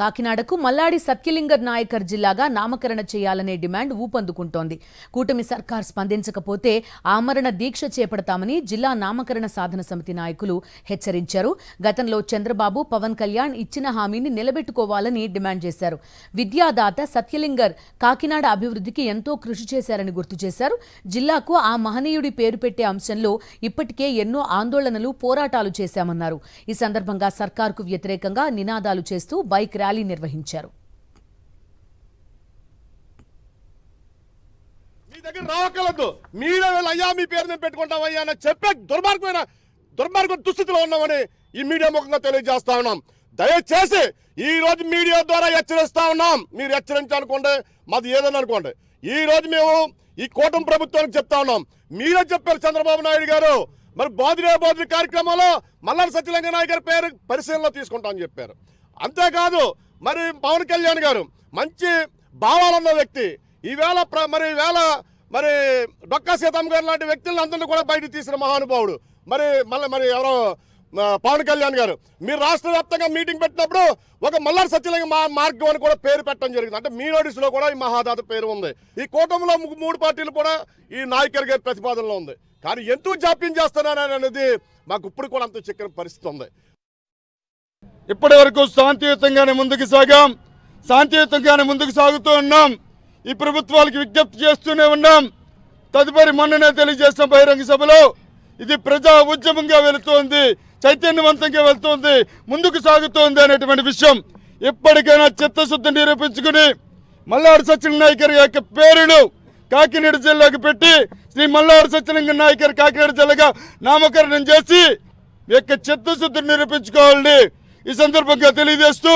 కాకినాడకు మల్లాడి సత్యలింగర్ నాయకర్ జిల్లాగా నామకరణ చేయాలనే డిమాండ్ ఊపందుకుంటోంది. కూటమి సర్కార్ స్పందించకపోతే ఆమరణ దీక్ష చేపడతామని జిల్లా నామకరణ సాధన సమితి నాయకులు హెచ్చరించారు. గతంలో చంద్రబాబు, పవన్ కళ్యాణ్ ఇచ్చిన హామీని నిలబెట్టుకోవాలని డిమాండ్ చేశారు. విద్యాదాత సత్యలింగర్ కాకినాడ అభివృద్ధికి ఎంతో కృషి చేశారని గుర్తు చేశారు. జిల్లాకు ఆ మహనీయుడి పేరు పెట్టే అంశంలో ఇప్పటికే ఎన్నో ఆందోళనలు, పోరాటాలు చేశామన్నారు. ఈ సందర్భంగా సర్కార్కు వ్యతిరేకంగా నినాదాలు చేస్తూ బైక్ ర్యాలీ నిర్వహించారు. మీ దగ్గర రావకలదు, మీరే అయ్యా మీ పేరు మేము పెట్టుకుంటామయ్యా అని చెప్పే దుర్మార్గ దుస్థితిలో ఉన్నామని ఈ మీడియా ముఖంగా తెలియజేస్తా ఉన్నాం. దయచేసి ఈ రోజు మీడియా ద్వారా హెచ్చరిస్తా ఉన్నాం. మీరు హెచ్చరించాలనుకోండి, మాది ఏదన్నా అనుకోండి. ఈ రోజు మేము ఈ కూటమి ప్రభుత్వానికి చెప్తా ఉన్నాం. మీరే చెప్పారు చంద్రబాబు నాయుడు గారు, మరి బాధిరే కార్యక్రమంలో మల్లాడి సత్యలింగ నాయక్ గారి పేరు పరిశీలనలో తీసుకుంటామని చెప్పారు. అంతేకాదు మరి పవన్ కళ్యాణ్ గారు మంచి భావాలున్న వ్యక్తి, ఈవేళ మరి డొక్కా సీతమ్మ గారు లాంటి వ్యక్తులను అందరినీ కూడా బయటకు తీసిన మహానుభావుడు మరి ఎవరో పవన్ కళ్యాణ్ గారు. మీరు రాష్ట్ర వ్యాప్తంగా మీటింగ్ పెట్టినప్పుడు ఒక మల్లాడి సత్యలింగ మార్గం అని కూడా పేరు పెట్టడం జరిగింది. అంటే మీ నోటీసులో కూడా ఈ మహాదాత పేరు ఉంది. ఈ కూటమిలో 3 పార్టీలు కూడా ఈ నాయకర్ గారి ప్రతిపాదనలో ఉంది. కానీ ఎందుకు జాప్యం చేస్తున్నారని అనేది మాకు ఇప్పుడు కూడా అంత చిక్కని పరిస్థితి ఉంది. ఇప్పటి వరకు శాంతియుతంగానే ముందుకు సాగుతూ ఉన్నాం. ఈ ప్రభుత్వాలకు విజ్ఞప్తి చేస్తూనే ఉన్నాం. తదుపరి మొన్ననే తెలియజేసిన బహిరంగ సభలో ఇది ప్రజా ఉద్యమంగా వెళుతోంది, చైతన్యవంతంగా వెళుతోంది, ముందుకు సాగుతోంది అనేటువంటి విషయం ఎప్పటికైనా చిత్తశుద్ధి నిరూపించుకుని మల్లాడి సత్యలింగ నాయకర్ యొక్క పేరును కాకినాడ జిల్లాకు పెట్టి శ్రీ మల్లాడి సత్యలింగ నాయకర్ కాకినాడ జిల్లాగా నామకరణం చేసి యొక్క చిత్తశుద్ధిని నిరూపించుకోవాలని ఈ సందర్భంగా తెలియజేస్తూ